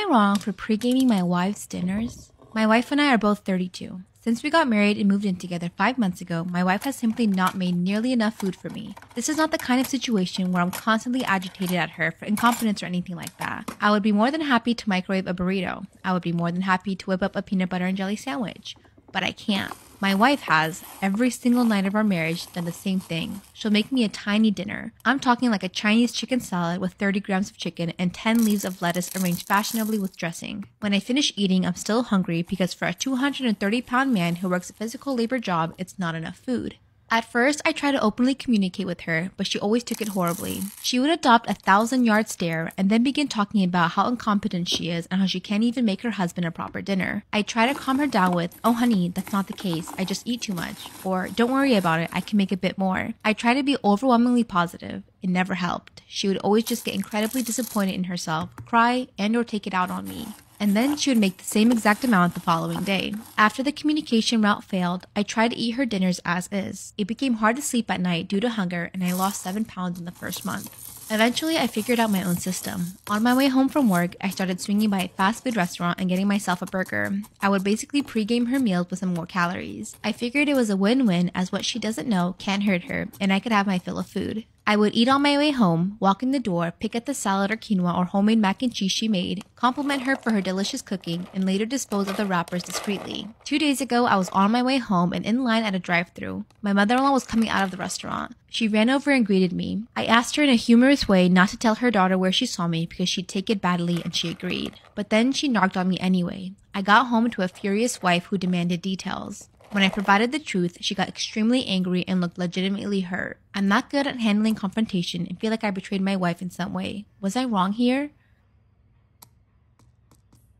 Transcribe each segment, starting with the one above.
wrong for pre-gaming my wife's dinners? My wife and I are both 32. Since we got married and moved in together 5 months ago, my wife has simply not made nearly enough food for me. This is not the kind of situation where I'm constantly agitated at her for incompetence or anything like that. I would be more than happy to microwave a burrito. I would be more than happy to whip up a peanut butter and jelly sandwich. But I can't. My wife has, every single night of our marriage, done the same thing. She'll make me a tiny dinner. I'm talking like a Chinese chicken salad with 30 grams of chicken and 10 leaves of lettuce arranged fashionably with dressing. When I finish eating, I'm still hungry because for a 230-pound man who works a physical labor job, it's not enough food. At first, I tried to openly communicate with her, but she always took it horribly. She would adopt a 1,000-yard stare and then begin talking about how incompetent she is and how she can't even make her husband a proper dinner. I try to calm her down with, "Oh honey, that's not the case, I just eat too much," or "Don't worry about it, I can make a bit more." I try to be overwhelmingly positive. It never helped. She would always just get incredibly disappointed in herself, cry, and or take it out on me. And then she would make the same exact amount the following day. After the communication route failed, I tried to eat her dinners as is. It became hard to sleep at night due to hunger, and I lost 7 pounds in the first month. Eventually, I figured out my own system. On my way home from work, I started swinging by a fast food restaurant and getting myself a burger. I would basically pre-game her meals with some more calories. I figured it was a win-win, as what she doesn't know can't hurt her, and I could have my fill of food. I would eat on my way home, walk in the door, pick at the salad or quinoa or homemade mac and cheese she made, compliment her for her delicious cooking, and later dispose of the wrappers discreetly. 2 days ago, I was on my way home and in line at a drive-thru. My mother-in-law was coming out of the restaurant. She ran over and greeted me. I asked her in a humorous way not to tell her daughter where she saw me because she'd take it badly, and she agreed. But then she knocked on me anyway. I got home to a furious wife who demanded details. When I provided the truth, she got extremely angry and looked legitimately hurt. I'm not good at handling confrontation and feel like I betrayed my wife in some way. Was I wrong here?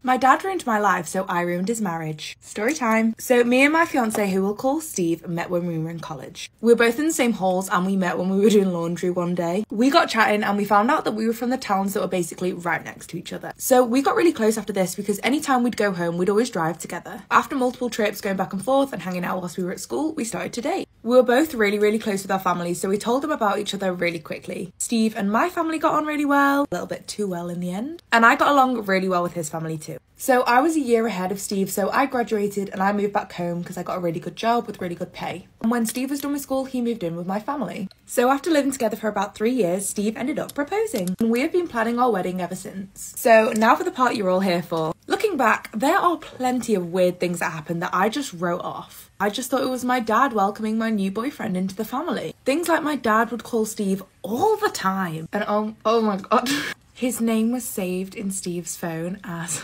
My dad ruined my life, so I ruined his marriage. Story time. So me and my fiance, who we'll call Steve, met when we were in college. We were both in the same halls and we met when we were doing laundry one day. We got chatting and we found out that we were from the towns that were basically right next to each other. So we got really close after this because anytime we'd go home, we'd always drive together. After multiple trips going back and forth and hanging out whilst we were at school, we started to date. We were both really close with our families, so we told them about each other really quickly. Steve and my family got on really well, a little bit too well in the end. And I got along really well with his family too. So I was a year ahead of Steve, so I graduated and I moved back home because I got a really good job with really good pay. And when Steve was done with school, he moved in with my family. So after living together for about 3 years, Steve ended up proposing. And we have been planning our wedding ever since. So now for the part you're all here for. Looking back, there are plenty of weird things that happened that I just wrote off. I just thought it was my dad welcoming my new boyfriend into the family. Things like my dad would call Steve all the time. And oh my god. His name was saved in Steve's phone as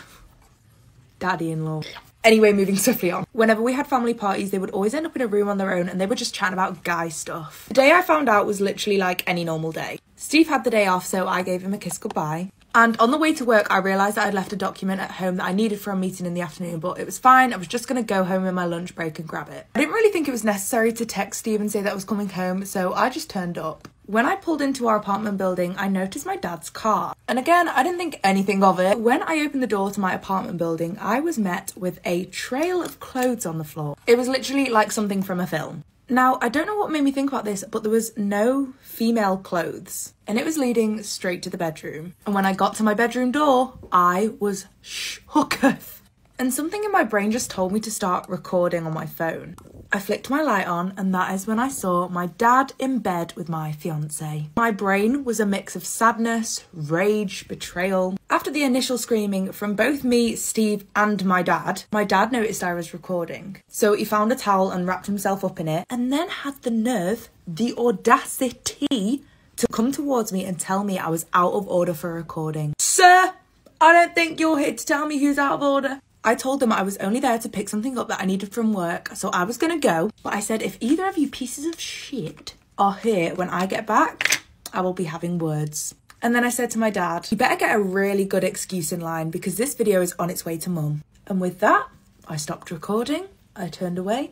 daddy-in-law. Anyway, moving swiftly on. Whenever we had family parties, they would always end up in a room on their own and they were just chatting about guy stuff. The day I found out was literally like any normal day. Steve had the day off, so I gave him a kiss goodbye. And on the way to work, I realised that I'd left a document at home that I needed for a meeting in the afternoon, but it was fine. I was just going to go home in my lunch break and grab it. I didn't really think it was necessary to text Steve and say that I was coming home, so I just turned up. When I pulled into our apartment building, I noticed my dad's car. And again, I didn't think anything of it. When I opened the door to my apartment building, I was met with a trail of clothes on the floor. It was literally like something from a film. Now, I don't know what made me think about this, but there was no female clothes. And it was leading straight to the bedroom. And when I got to my bedroom door, I was shooketh. And something in my brain just told me to start recording on my phone. I flicked my light on, and that is when I saw my dad in bed with my fiance. My brain was a mix of sadness, rage, betrayal. After the initial screaming from both me, Steve, and my dad noticed I was recording. So he found a towel and wrapped himself up in it, and then had the nerve, the audacity, to come towards me and tell me I was out of order for recording. Sir, I don't think you're here to tell me who's out of order. I told them I was only there to pick something up that I needed from work, so I was gonna go. But I said, if either of you pieces of shit are here when I get back, I will be having words. And then I said to my dad, you better get a really good excuse in line because this video is on its way to mum. And with that, I stopped recording, I turned away,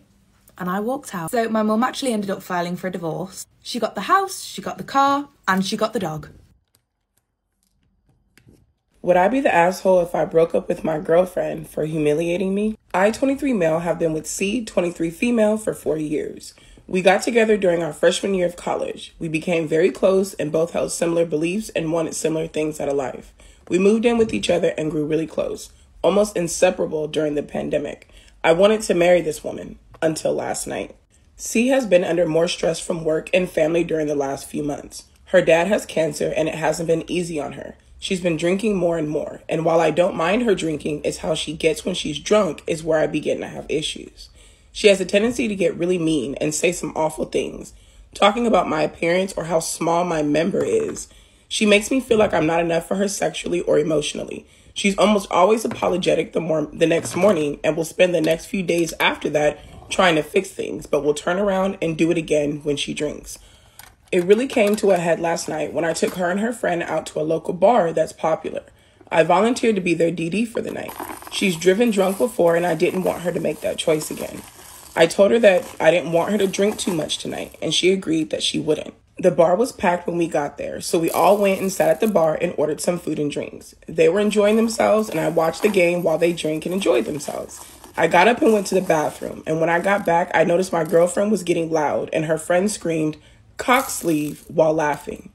and I walked out. So my mum actually ended up filing for a divorce. She got the house, she got the car, and she got the dog. Would I be the asshole if I broke up with my girlfriend for humiliating me? I, 23 male, have been with C, 23 female, for 4 years. We got together during our freshman year of college. We became very close and both held similar beliefs and wanted similar things out of life. We moved in with each other and grew really close, almost inseparable during the pandemic. I wanted to marry this woman until last night. C has been under more stress from work and family during the last few months. Her dad has cancer and it hasn't been easy on her. She's been drinking more and more, and while I don't mind her drinking, it's how she gets when she's drunk is where I begin to have issues. She has a tendency to get really mean and say some awful things, talking about my appearance or how small my member is. She makes me feel like I'm not enough for her sexually or emotionally. She's almost always apologetic the next morning and will spend the next few days after that trying to fix things, but will turn around and do it again when she drinks. It really came to a head last night when I took her and her friend out to a local bar that's popular. I volunteered to be their DD for the night. She's driven drunk before and I didn't want her to make that choice again. I told her that I didn't want her to drink too much tonight, and she agreed that she wouldn't. The bar was packed when we got there, so we all went and sat at the bar and ordered some food and drinks. They were enjoying themselves, and I watched the game while they drank and enjoyed themselves. I got up and went to the bathroom, and when I got back, I noticed my girlfriend was getting loud, and her friend screamed, "Cock sleeve," while laughing.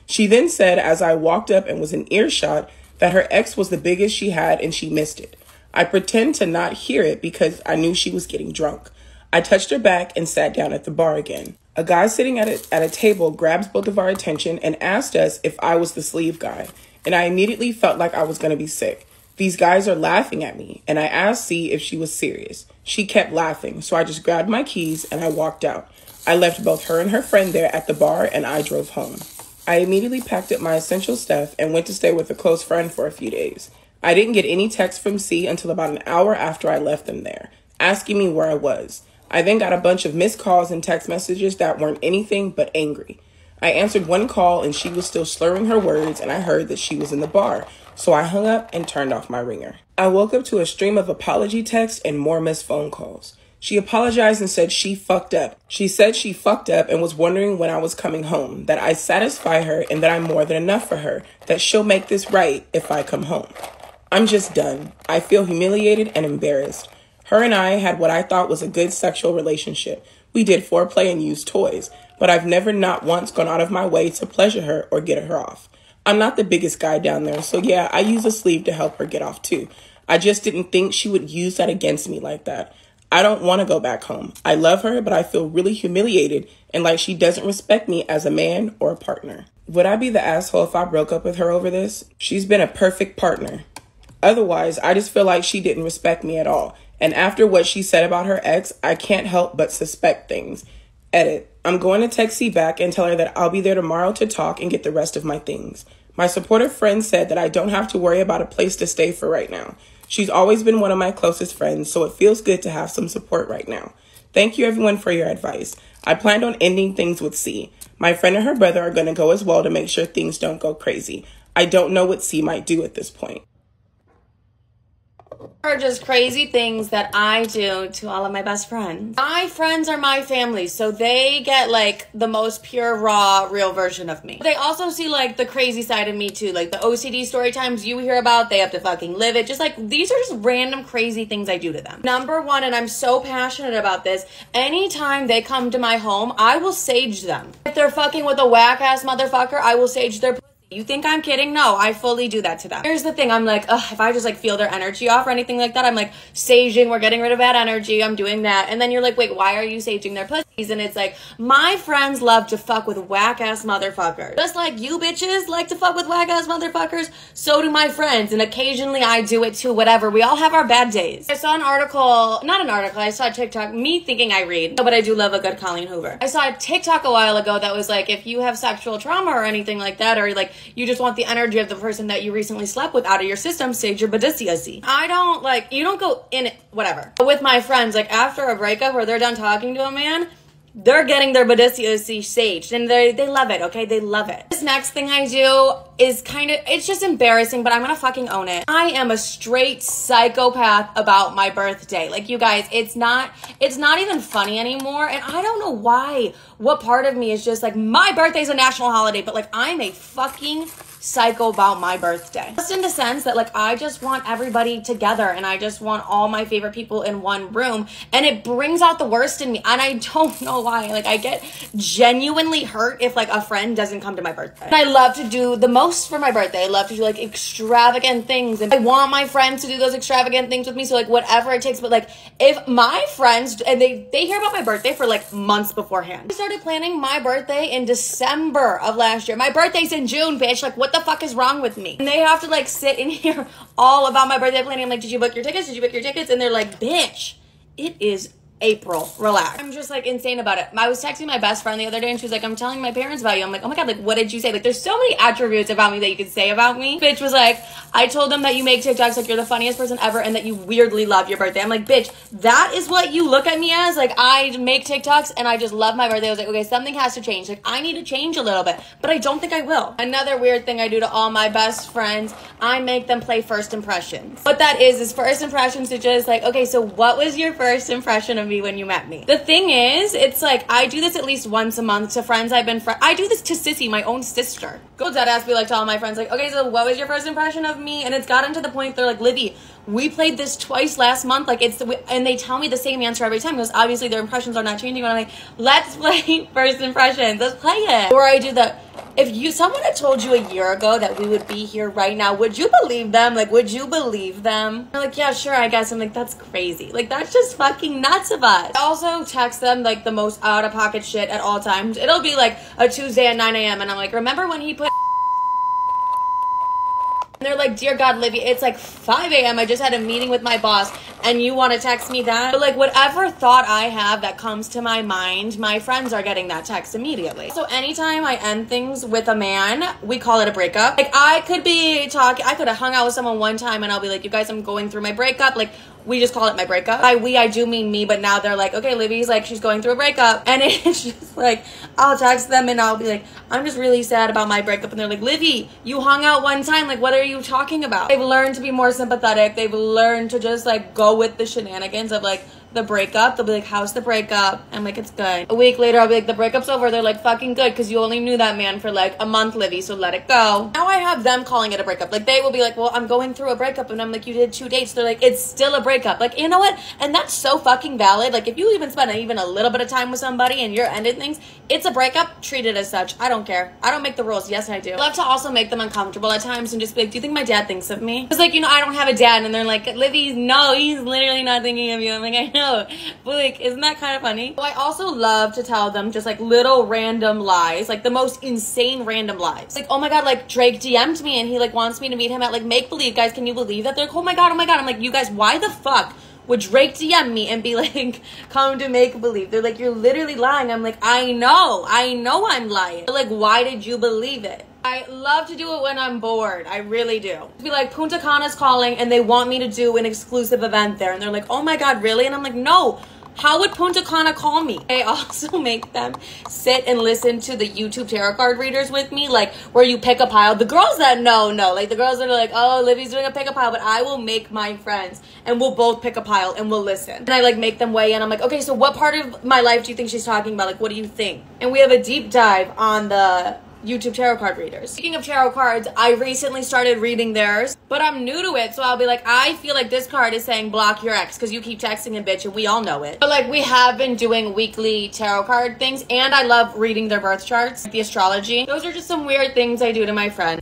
She then said, as I walked up and was in earshot, that her ex was the biggest she had and she missed it. I pretend to not hear it because I knew she was getting drunk. I touched her back and sat down at the bar again. A guy sitting at a table grabs both of our attention and asked us if I was the sleeve guy, and I immediately felt like I was going to be sick. These guys are laughing at me, and I asked C if she was serious. She kept laughing, so I just grabbed my keys and I walked out. I left both her and her friend there at the bar, and I drove home. I immediately packed up my essential stuff and went to stay with a close friend for a few days. I didn't get any text from C until about an hour after I left them there, asking me where I was. I then got a bunch of missed calls and text messages that weren't anything but angry. I answered one call and she was still slurring her words, and I heard that she was in the bar, so I hung up and turned off my ringer. I woke up to a stream of apology texts and more missed phone calls. She apologized and said she fucked up. She said she fucked up and was wondering when I was coming home, that I satisfy her and that I'm more than enough for her, that she'll make this right if I come home. I'm just done. I feel humiliated and embarrassed. Her and I had what I thought was a good sexual relationship. We did foreplay and used toys, but I've never not once gone out of my way to pleasure her or get her off. I'm not the biggest guy down there, so yeah, I use a sleeve to help her get off too. I just didn't think she would use that against me like that. I don't want to go back home. I love her, but I feel really humiliated and like she doesn't respect me as a man or a partner. Would I be the asshole if I broke up with her over this? She's been a perfect partner. Otherwise, I just feel like she didn't respect me at all. And after what she said about her ex, I can't help but suspect things. Edit. I'm going to text C back and tell her that I'll be there tomorrow to talk and get the rest of my things. My supportive friend said that I don't have to worry about a place to stay for right now. She's always been one of my closest friends, so it feels good to have some support right now. Thank you everyone for your advice. I planned on ending things with C. My friend and her brother are going to go as well to make sure things don't go crazy. I don't know what C might do at this point. Are just crazy things that I do to all of my best friends. My friends are my family, so they get like the most pure, raw, real version of me. They also see like the crazy side of me too, like the OCD story times you hear about, they have to fucking live it. Just like, these are just random crazy things I do to them. Number one, and I'm so passionate about this, anytime they come to my home, I will sage them. If they're fucking with a whack-ass motherfucker, I will sage their pussy. You think I'm kidding? No, I fully do that to them. Here's the thing, I'm like, ugh, if I just like feel their energy off or anything like that, I'm like, saging, we're getting rid of bad energy, I'm doing that. And then you're like, wait, why are you saging their pussies? And it's like, my friends love to fuck with whack-ass motherfuckers. Just like you bitches like to fuck with whack-ass motherfuckers, so do my friends. And occasionally I do it too, whatever. We all have our bad days. I saw an article, not an article, I saw a TikTok, me thinking I read, but I do love a good Colleen Hoover. I saw a TikTok a while ago that was like, if you have sexual trauma or anything like that, or like, you just want the energy of the person that you recently slept with out of your system, sage your bodysseusy. I don't like, you don't go in it, whatever. But with my friends, like after a breakup or they're done talking to a man, they're getting their bodysseusy saged and they love it, okay? They love it. This next thing I do is kind of, it's just embarrassing, but I'm gonna fucking own it. I am a straight psychopath about my birthday. Like, you guys, it's not even funny anymore, and I don't know why. What part of me is just like, my birthday's a national holiday, but like, I'm a fucking psycho about my birthday. Just in the sense that like, I just want everybody together and I just want all my favorite people in one room, and it brings out the worst in me, and I don't know why. Like, I get genuinely hurt if like a friend doesn't come to my birthday. And I love to do the most house for my birthday. I love to do like extravagant things, and I want my friends to do those extravagant things with me, so like whatever it takes. But like if my friends, and they hear about my birthday for like months beforehand. I started planning my birthday in December of last year. My birthday's in June, bitch. Like what the fuck is wrong with me? And they have to like sit and hear all about my birthday planning. I'm like, did you book your tickets? Did you book your tickets? And they're like, bitch, it is April, relax. I'm just like insane about it. I was texting my best friend the other day and she was like, I'm telling my parents about you. I'm like, oh my god, like what did you say? Like there's so many attributes about me that you could say about me. Bitch was like, I told them that you make TikToks, like you're the funniest person ever, and that you weirdly love your birthday. I'm like, bitch, that is what you look at me as? Like I make TikToks and I just love my birthday. I was like, okay, something has to change. Like I need to change a little bit, but I don't think I will. Another weird thing I do to all my best friends, I make them play first impressions. What that is first impressions are just like, okay, so what was your first impression of me when you met me? The thing is, it's like, I do this at least once a month to friends I've been I do this to Sissy, my own sister. Go dead ass be like to all my friends, like, okay, so what was your first impression of me? And it's gotten to the point they're like, Livy, we played this twice last month, like and they tell me the same answer every time because obviously their impressions are not changing. But I'm like, let's play first impressions, let's play it. Or I do the, if someone had told you a year ago that we would be here right now, would you believe them? Like, would you believe them? They're like, yeah, sure, I guess. I'm like, that's crazy. Like, that's just fucking nuts of us. I also text them like the most out of pocket shit at all times. It'll be like a Tuesday at 9 a.m. and I'm like, remember when he put and they're like, dear God, Livy, it's like 5 a.m. I just had a meeting with my boss and you want to text me that? But like whatever thought I have that comes to my mind, my friends are getting that text immediately. So anytime I end things with a man, we call it a breakup. Like I could have hung out with someone one time and I'll be like, you guys, I'm going through my breakup. Like we just call it my breakup. By we, I do mean me, but now they're like, okay, Livy's like, she's going through a breakup. And it's just like, I'll text them and I'll be like, I'm just really sad about my breakup. And they're like, Livy, you hung out one time. Like, what are you talking about? They've learned to be more sympathetic. They've learned to just like go with the shenanigans of like the breakup. They'll be like, how's the breakup? I'm like, it's good. A week later, I'll be like, the breakup's over. They're like, fucking good, because you only knew that man for like a month, Livy, so let it go. Now I have them calling it a breakup. Like they will be like, well, I'm going through a breakup, and I'm like, you did 2 dates. They're like, it's still a breakup. Like, you know what? And that's so fucking valid. Like if you even spend even a little bit of time with somebody and you're ending things, it's a breakup. Treat it as such. I don't care. I don't make the rules. Yes, I do. I love to also make them uncomfortable at times and just be like, do you think my dad thinks of me? It's like, you know, I don't have a dad, and they're like, Livy, no, he's literally not thinking of you. I'm like, I know, but like, isn't that kind of funny? So I also love to tell them just like little random lies, like the most insane random lies. Like, oh my god, like Drake DM'd me and he like wants me to meet him at like Make Believe. Guys, can you believe that? They're like, oh my god, oh my god. I'm like, you guys, why the fuck would Drake DM me and be like, come to Make Believe? They're like, you're literally lying. I'm like, I know I'm lying. They're like, why did you believe it? I love to do it when I'm bored. I really do. Be like, Punta Cana's calling and they want me to do an exclusive event there. And they're like, oh my god, really? And I'm like, no. How would Punta Cana call me? I also make them sit and listen to the YouTube tarot card readers with me, like where you pick a pile. The girls that know, like the girls that are like, oh, Livy's doing a pick a pile, but I will make my friends and we'll both pick a pile and we'll listen. And I like make them weigh in. I'm like, okay, so what part of my life do you think she's talking about? Like, what do you think? And we have a deep dive on the YouTube tarot card readers. Speaking of tarot cards, I recently started reading theirs, but I'm new to it, so I'll be like, I feel like this card is saying block your ex because you keep texting a bitch, and we all know it. But like, we have been doing weekly tarot card things, and I love reading their birth charts, the astrology. Those are just some weird things I do to my friends.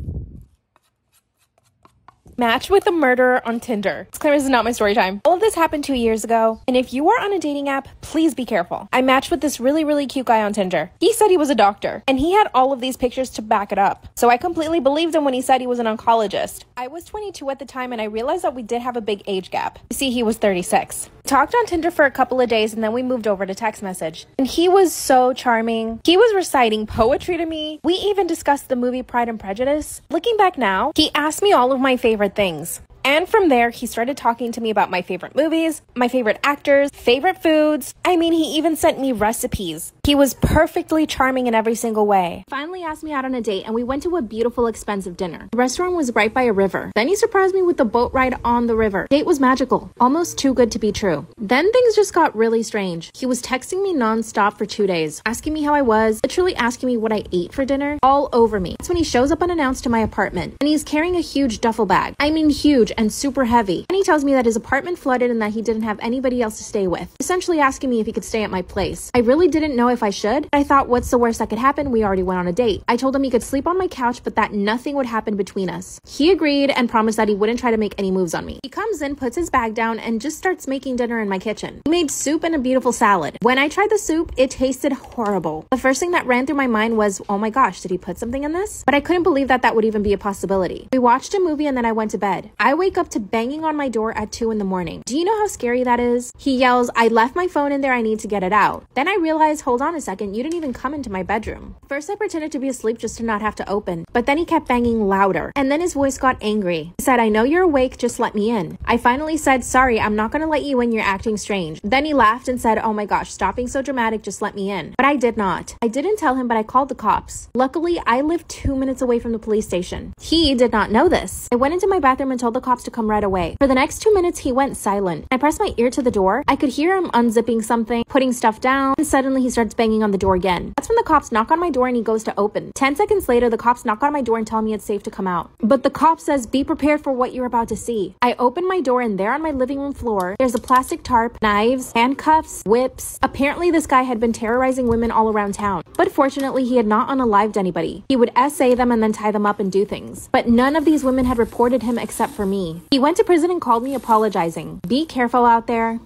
Match with a murderer on Tinder. Disclaimer, this is not my story time. All of this happened 2 years ago, and if you are on a dating app, please be careful. I matched with this really cute guy on Tinder. He said he was a doctor, and he had all of these pictures to back it up. So I completely believed him when he said he was an oncologist. I was 22 at the time, and I realized that we did have a big age gap. You see, he was 36. Talked on Tinder for a couple of days, and then we moved over to text message. And he was so charming. He was reciting poetry to me. We even discussed the movie Pride and Prejudice. Looking back now, he asked me all of my favorite things. And from there, he started talking to me about my favorite movies, my favorite actors, favorite foods. I mean, he even sent me recipes. He was perfectly charming in every single way. Finally asked me out on a date, and we went to a beautiful, expensive dinner. The restaurant was right by a river. Then he surprised me with a boat ride on the river. The date was magical, almost too good to be true. Then things just got really strange. He was texting me nonstop for 2 days, asking me how I was, literally asking me what I ate for dinner, all over me. That's when he shows up unannounced to my apartment, and he's carrying a huge duffel bag. I mean huge. huge and super heavy. And he tells me that his apartment flooded and that he didn't have anybody else to stay with, essentially asking me if he could stay at my place. I really didn't know if I should, but I thought, what's the worst that could happen? We already went on a date. I told him he could sleep on my couch, but that nothing would happen between us. He agreed and promised that he wouldn't try to make any moves on me. He comes in, puts his bag down, and just starts making dinner in my kitchen. He made soup and a beautiful salad. When I tried the soup, it tasted horrible. The first thing that ran through my mind was, oh my gosh, did he put something in this? But I couldn't believe that that would even be a possibility. We watched a movie and then I went to bed. I wake up to banging on my door at 2 in the morning. Do you know how scary that is? He yells, I left my phone in there, I need to get it out. Then I realized, hold on a second, you didn't even come into my bedroom. First I pretended to be asleep just to not have to open, but then he kept banging louder. And then his voice got angry. He said, I know you're awake, just let me in. I finally said, sorry, I'm not gonna let you in, you're acting strange. Then he laughed and said, oh my gosh, stop being so dramatic, just let me in. But I did not. I didn't tell him, but I called the cops. Luckily, I live 2 minutes away from the police station. He did not know this. I went into my bathroom and told the cops to come right away. For the next 2 minutes, he went silent. I pressed my ear to the door. I could hear him unzipping something, putting stuff down, and suddenly he starts banging on the door again. That's when the cops knock on my door and he goes to open. 10 seconds later, the cops knock on my door and tell me it's safe to come out. But the cop says, be prepared for what you're about to see. I open my door and there on my living room floor, there's a plastic tarp, knives, handcuffs, whips. Apparently this guy had been terrorizing women all around town. But fortunately, he had not unalived anybody. He would essay them and then tie them up and do things. But none of these women had reported him except for me. He went to prison and called me apologizing. Be careful out there.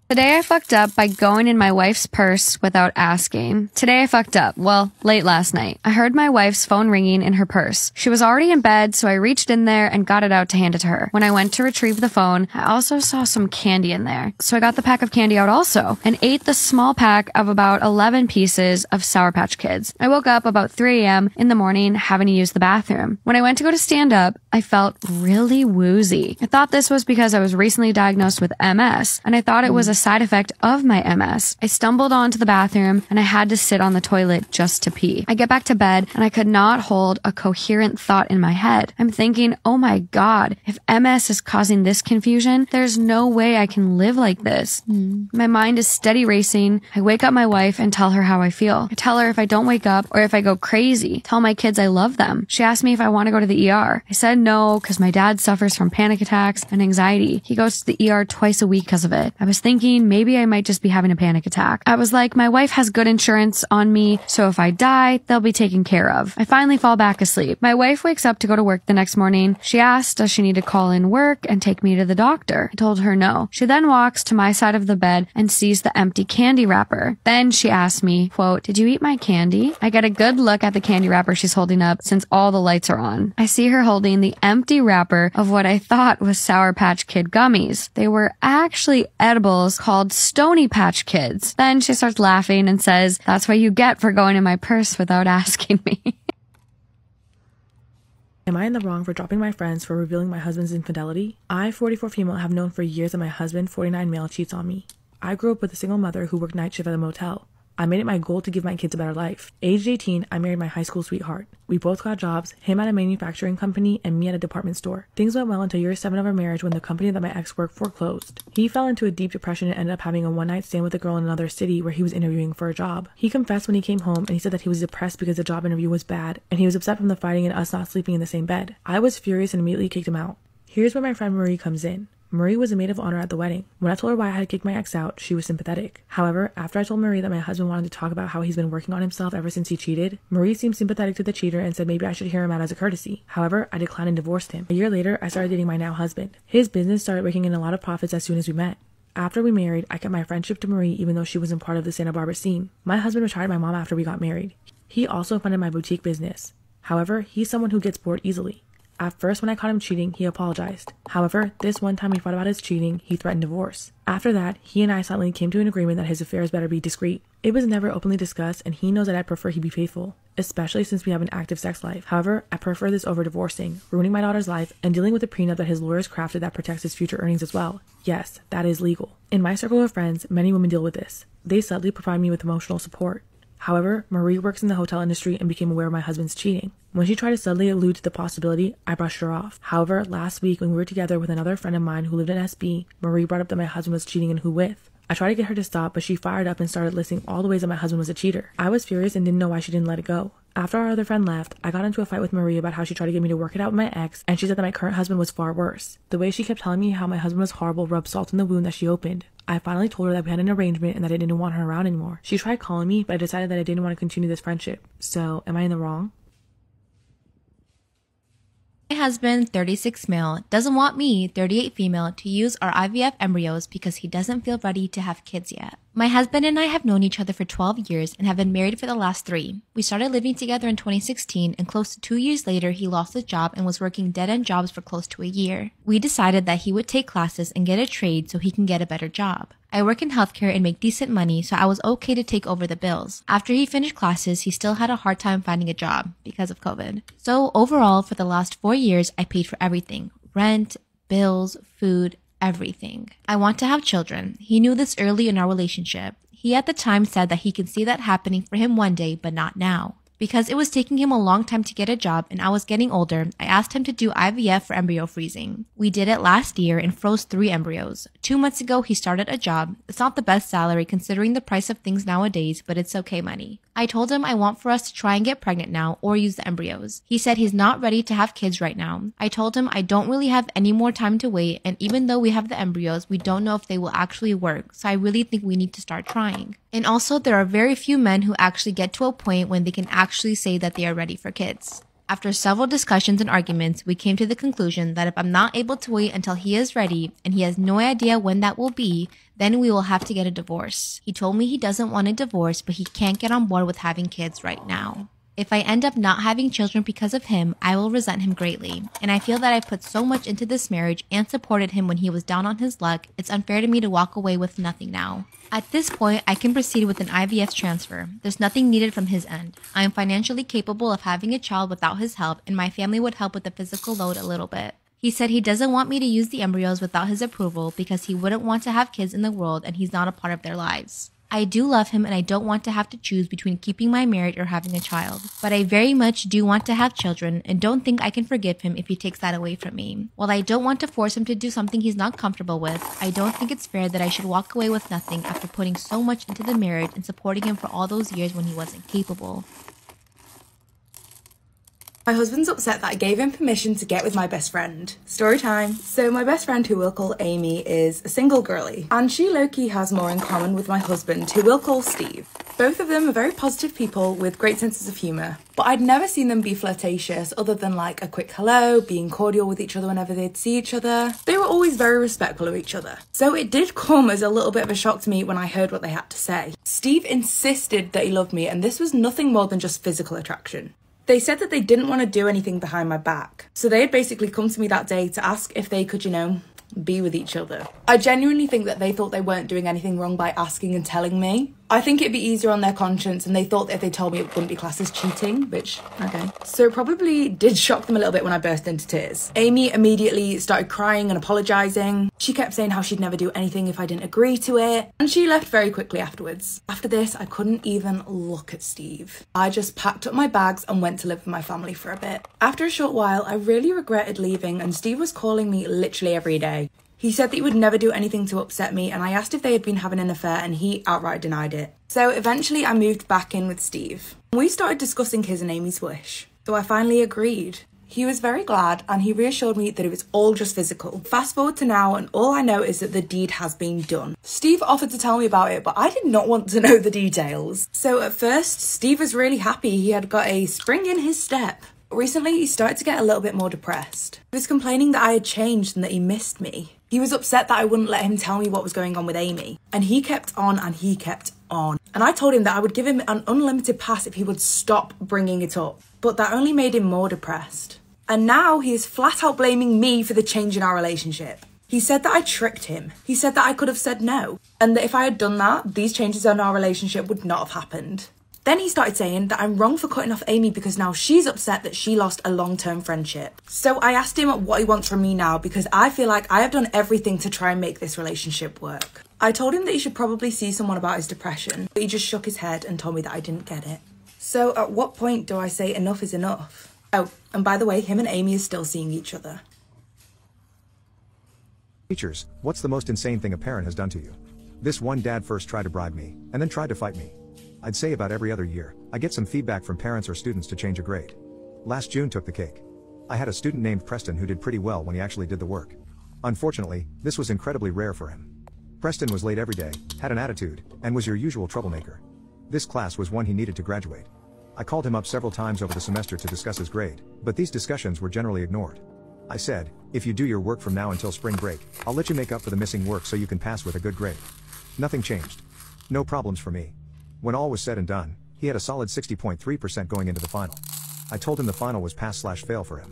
Today I fucked up by going in my wife's purse without asking. Today I fucked up. Well, late last night. I heard my wife's phone ringing in her purse. She was already in bed, so I reached in there and got it out to hand it to her. When I went to retrieve the phone, I also saw some candy in there. So I got the pack of candy out also and ate the small pack of about 11 pieces of Sour Patch Kids. I woke up about 3 a.m. in the morning having to use the bathroom. When I went to go to stand up, I felt really woozy. I thought this was because I was recently diagnosed with MS, and I thought it was a side effect of my MS. I stumbled onto the bathroom and I had to sit on the toilet just to pee. I get back to bed and I could not hold a coherent thought in my head. I'm thinking, oh my God, if MS is causing this confusion, there's no way I can live like this. My mind is steady racing. I wake up my wife and tell her how I feel. I tell her if I don't wake up or if I go crazy, tell my kids I love them. She asked me if I want to go to the ER. I said no because my dad suffers from panic attacks and anxiety. He goes to the ER twice a week because of it. I was thinking maybe I might just be having a panic attack. I was like, my wife has good insurance on me, so if I die, they'll be taken care of. I finally fall back asleep. My wife wakes up to go to work the next morning. She asked, does she need to call in work and take me to the doctor? I told her no. She then walks to my side of the bed and sees the empty candy wrapper. Then she asked me, quote, did you eat my candy? I get a good look at the candy wrapper she's holding up since all the lights are on. I see her holding the empty wrapper of what I thought was Sour Patch Kid gummies. They were actually edibles called Stony Patch Kids. Then she starts laughing and says, that's what you get for going in my purse without asking me. Am I in the wrong for dropping my friends for revealing my husband's infidelity? I, 44 female, have known for years that my husband, 49 male, cheats on me. I grew up with a single mother who worked night shift at a motel. I made it my goal to give my kids a better life. Aged 18, I married my high school sweetheart. We both got jobs, him at a manufacturing company and me at a department store. Things went well until year 7 of our marriage when the company that my ex worked for closed. He fell into a deep depression and ended up having a one-night stand with a girl in another city where he was interviewing for a job. He confessed when he came home and he said that he was depressed because the job interview was bad and he was upset from the fighting and us not sleeping in the same bed. I was furious and immediately kicked him out. Here's where my friend Marie comes in. Marie was a maid of honor at the wedding. When I told her why I had kicked my ex out, she was sympathetic. However, after I told Marie that my husband wanted to talk about how he's been working on himself ever since he cheated, Marie seemed sympathetic to the cheater and said maybe I should hear him out as a courtesy. However, I declined and divorced him. A year later, I started dating my now husband. His business started raking in a lot of profits as soon as we met. After we married, I kept my friendship to Marie even though she wasn't part of the Santa Barbara scene. My husband retired my mom after we got married. He also funded my boutique business. However, he's someone who gets bored easily. At first, when I caught him cheating, he apologized. However, this one time we fought about his cheating, he threatened divorce. After that, he and I suddenly came to an agreement that his affairs better be discreet. It was never openly discussed, and he knows that I prefer he be faithful, especially since we have an active sex life. However, I prefer this over divorcing, ruining my daughter's life, and dealing with a prenup that his lawyers crafted that protects his future earnings as well. Yes, that is legal. In my circle of friends, many women deal with this. They subtly provide me with emotional support. However, Marie works in the hotel industry and became aware of my husband's cheating. When she tried to subtly allude to the possibility, I brushed her off. However, last week when we were together with another friend of mine who lived in SB, Marie brought up that my husband was cheating and who with. I tried to get her to stop, but she fired up and started listing all the ways that my husband was a cheater. I was furious and didn't know why she didn't let it go. After our other friend left, I got into a fight with Marie about how she tried to get me to work it out with my ex, and she said that my current husband was far worse. The way she kept telling me how my husband was horrible rubbed salt in the wound that she opened. I finally told her that we had an arrangement and that I didn't want her around anymore. She tried calling me, but I decided that I didn't want to continue this friendship. So, am I in the wrong? My husband, 36 male, doesn't want me, 38 female, to use our IVF embryos because he doesn't feel ready to have kids yet. My husband and I have known each other for 12 years and have been married for the last 3. We started living together in 2016, and close to 2 years later, he lost his job and was working dead-end jobs for close to a year. We decided that he would take classes and get a trade so he can get a better job. I work in healthcare and make decent money, so I was okay to take over the bills. After he finished classes, he still had a hard time finding a job because of COVID. So overall, for the last 4 years, I paid for everything: rent, bills, food, everything. I want to have children. He knew this early in our relationship. He at the time said that he could see that happening for him one day, but not now. Because it was taking him a long time to get a job and I was getting older, I asked him to do IVF for embryo freezing. We did it last year and froze 3 embryos. 2 months ago, he started a job. It's not the best salary considering the price of things nowadays, but it's okay money. I told him I want for us to try and get pregnant now or use the embryos. He said he's not ready to have kids right now. I told him I don't really have any more time to wait, and even though we have the embryos, we don't know if they will actually work, so I really think we need to start trying. And also, there are very few men who actually get to a point when they can actually say that they are ready for kids. After several discussions and arguments, we came to the conclusion that if I'm not able to wait until he is ready, and he has no idea when that will be, then we will have to get a divorce. He told me he doesn't want a divorce, but he can't get on board with having kids right now. If I end up not having children because of him, I will resent him greatly. And I feel that I put so much into this marriage and supported him when he was down on his luck, it's unfair to me to walk away with nothing now. At this point, I can proceed with an IVF transfer. There's nothing needed from his end. I am financially capable of having a child without his help, and my family would help with the physical load a little bit. He said he doesn't want me to use the embryos without his approval because he wouldn't want to have kids in the world and he's not a part of their lives. I do love him and I don't want to have to choose between keeping my marriage or having a child. But I very much do want to have children and don't think I can forgive him if he takes that away from me. While I don't want to force him to do something he's not comfortable with, I don't think it's fair that I should walk away with nothing after putting so much into the marriage and supporting him for all those years when he wasn't capable. My husband's upset that I gave him permission to get with my best friend. Story time. So my best friend, who we'll call Amy, is a single girly, and she low-key has more in common with my husband, who we'll call Steve. Both of them are very positive people with great senses of humour, but I'd never seen them be flirtatious other than like a quick hello, being cordial with each other whenever they'd see each other. They were always very respectful of each other. So it did come as a little bit of a shock to me when I heard what they had to say. Steve insisted that he loved me, and this was nothing more than just physical attraction. They said that they didn't want to do anything behind my back. So they had basically come to me that day to ask if they could, be with each other. I genuinely think that they thought they weren't doing anything wrong by asking and telling me. I think it'd be easier on their conscience, and they thought that if they told me it wouldn't be classed as cheating, which, okay. So it probably did shock them a little bit when I burst into tears. Amy immediately started crying and apologising. She kept saying how she'd never do anything if I didn't agree to it, and she left very quickly afterwards. After this, I couldn't even look at Steve. I just packed up my bags and went to live with my family for a bit. After a short while, I really regretted leaving, and Steve was calling me literally every day. He said that he would never do anything to upset me, and I asked if they had been having an affair, and he outright denied it. So eventually I moved back in with Steve. We started discussing his and Amy's wish, so I finally agreed. He was very glad, and he reassured me that it was all just physical. Fast forward to now, and all I know is that the deed has been done. Steve offered to tell me about it, but I did not want to know the details. So at first, Steve was really happy he had got a spring in his step. Recently, he started to get a little bit more depressed. He was complaining that I had changed and that he missed me. He was upset that I wouldn't let him tell me what was going on with Amy. And he kept on and he kept on. And I told him that I would give him an unlimited pass if he would stop bringing it up. But that only made him more depressed. And now he is flat out blaming me for the change in our relationship. He said that I tricked him. He said that I could have said no. And that if I had done that, these changes in our relationship would not have happened. Then he started saying that I'm wrong for cutting off Amy because now she's upset that she lost a long-term friendship. So I asked him what he wants from me now because I feel like I have done everything to try and make this relationship work. I told him that he should probably see someone about his depression, but he just shook his head and told me that I didn't get it. So at what point do I say enough is enough? Oh, and by the way, him and Amy are still seeing each other. Teachers, what's the most insane thing a parent has done to you? This one dad first tried to bribe me, and then tried to fight me. I'd say about every other year, I get some feedback from parents or students to change a grade. Last June took the cake. I had a student named Preston who did pretty well when he actually did the work. Unfortunately, this was incredibly rare for him. Preston was late every day, had an attitude, and was your usual troublemaker. This class was one he needed to graduate. I called him up several times over the semester to discuss his grade, but these discussions were generally ignored. I said, if you do your work from now until spring break, I'll let you make up for the missing work so you can pass with a good grade. Nothing changed. No problems for me. When all was said and done, he had a solid 60.3% going into the final. I told him the final was pass/fail for him.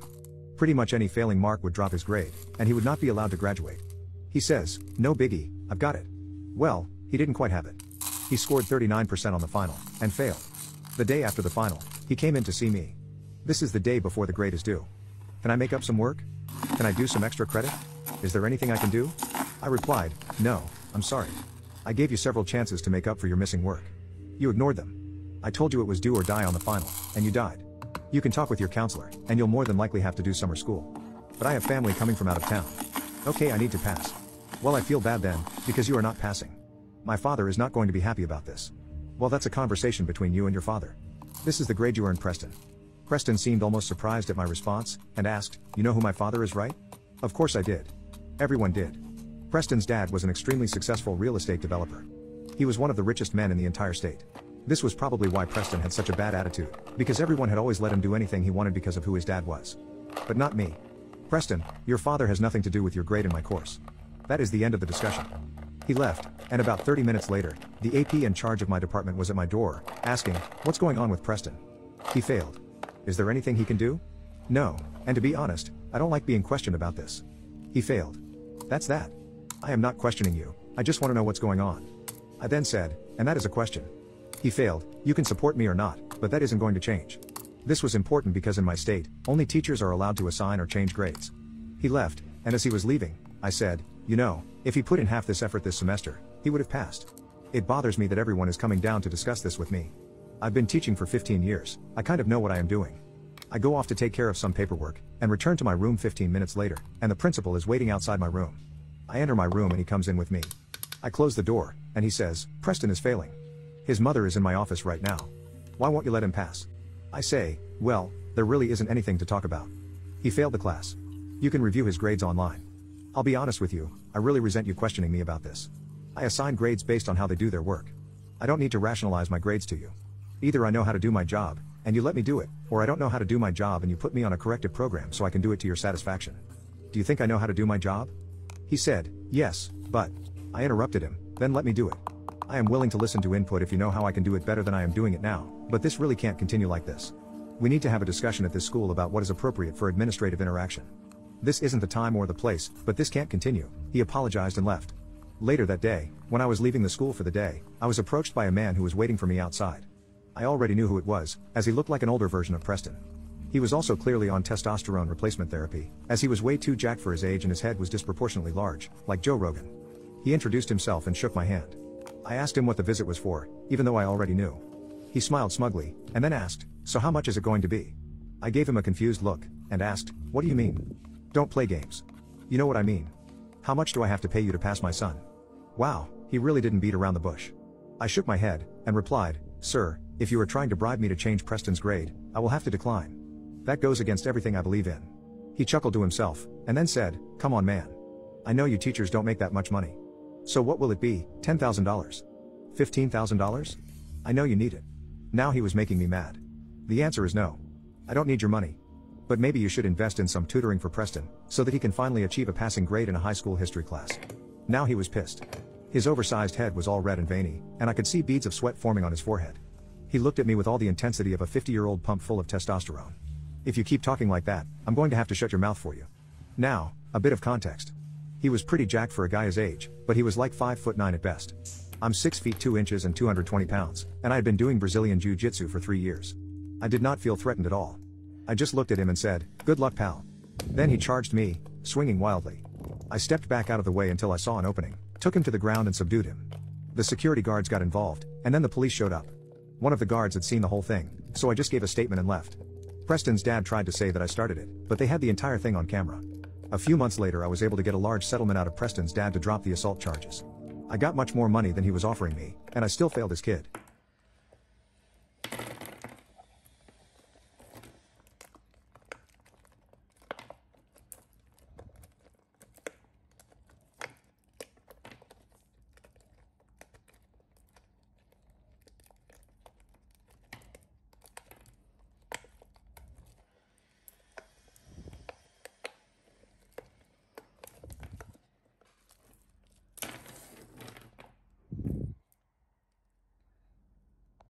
Pretty much any failing mark would drop his grade, and he would not be allowed to graduate. He says, no biggie, I've got it. Well, he didn't quite have it. He scored 39% on the final, and failed. The day after the final, he came in to see me. This is the day before the grade is due. Can I make up some work? Can I do some extra credit? Is there anything I can do? I replied, no, I'm sorry. I gave you several chances to make up for your missing work. You ignored them. I told you it was do or die on the final, and you died. You can talk with your counselor, and you'll more than likely have to do summer school. But I have family coming from out of town. Okay, I need to pass. Well, I feel bad then, because you are not passing. My father is not going to be happy about this. Well, that's a conversation between you and your father. This is the grade you earned, Preston. Preston seemed almost surprised at my response, and asked, you know who my father is, right? Of course I did. Everyone did. Preston's dad was an extremely successful real estate developer. He was one of the richest men in the entire state. This was probably why Preston had such a bad attitude, because everyone had always let him do anything he wanted because of who his dad was. But not me. Preston, your father has nothing to do with your grade in my course. That is the end of the discussion. He left, and about 30 minutes later, the AP in charge of my department was at my door, asking, what's going on with Preston? He failed. Is there anything he can do? No, and to be honest, I don't like being questioned about this. He failed. That's that. I am not questioning you, I just want to know what's going on. I then said, and that is a question. He failed, you can support me or not, but that isn't going to change. This was important because in my state, only teachers are allowed to assign or change grades. He left, and as he was leaving, I said, you know, if he put in half this effort this semester, he would have passed. It bothers me that everyone is coming down to discuss this with me. I've been teaching for 15 years, I kind of know what I am doing. I go off to take care of some paperwork, and return to my room 15 minutes later, and the principal is waiting outside my room. I enter my room and he comes in with me. I close the door, and he says, Preston is failing. His mother is in my office right now. Why won't you let him pass? I say, well, there really isn't anything to talk about. He failed the class. You can review his grades online. I'll be honest with you, I really resent you questioning me about this. I assign grades based on how they do their work. I don't need to rationalize my grades to you. Either I know how to do my job, and you let me do it, or I don't know how to do my job and you put me on a corrective program so I can do it to your satisfaction. Do you think I know how to do my job? He said, yes, but... I interrupted him, then let me do it. I am willing to listen to input if you know how I can do it better than I am doing it now, but this really can't continue like this. We need to have a discussion at this school about what is appropriate for administrative interaction. This isn't the time or the place, but this can't continue. He apologized and left. Later that day, when I was leaving the school for the day, I was approached by a man who was waiting for me outside. I already knew who it was, as he looked like an older version of Preston. He was also clearly on testosterone replacement therapy, as he was way too jacked for his age and his head was disproportionately large, like Joe Rogan. He introduced himself and shook my hand. I asked him what the visit was for, even though I already knew. He smiled smugly, and then asked, so how much is it going to be? I gave him a confused look, and asked, what do you mean? Don't play games. You know what I mean. How much do I have to pay you to pass my son? Wow, he really didn't beat around the bush. I shook my head, and replied, sir, if you are trying to bribe me to change Preston's grade, I will have to decline. That goes against everything I believe in. He chuckled to himself, and then said, come on man. I know you teachers don't make that much money. So what will it be, $10,000? $15,000? I know you need it. Now he was making me mad. The answer is no. I don't need your money. But maybe you should invest in some tutoring for Preston, so that he can finally achieve a passing grade in a high school history class. Now he was pissed. His oversized head was all red and veiny, and I could see beads of sweat forming on his forehead. He looked at me with all the intensity of a 50-year-old pump full of testosterone. If you keep talking like that, I'm going to have to shut your mouth for you. Now, a bit of context. He was pretty jacked for a guy his age, but he was like 5'9" at best. I'm 6 feet 2 inches and 220 pounds, and I had been doing Brazilian Jiu-Jitsu for 3 years. I did not feel threatened at all. I just looked at him and said, good luck pal. Then he charged me, swinging wildly. I stepped back out of the way until I saw an opening, took him to the ground and subdued him. The security guards got involved, and then the police showed up. One of the guards had seen the whole thing, so I just gave a statement and left. Preston's dad tried to say that I started it, but they had the entire thing on camera. A few months later I was able to get a large settlement out of Preston's dad to drop the assault charges. I got much more money than he was offering me, and I still failed his kid.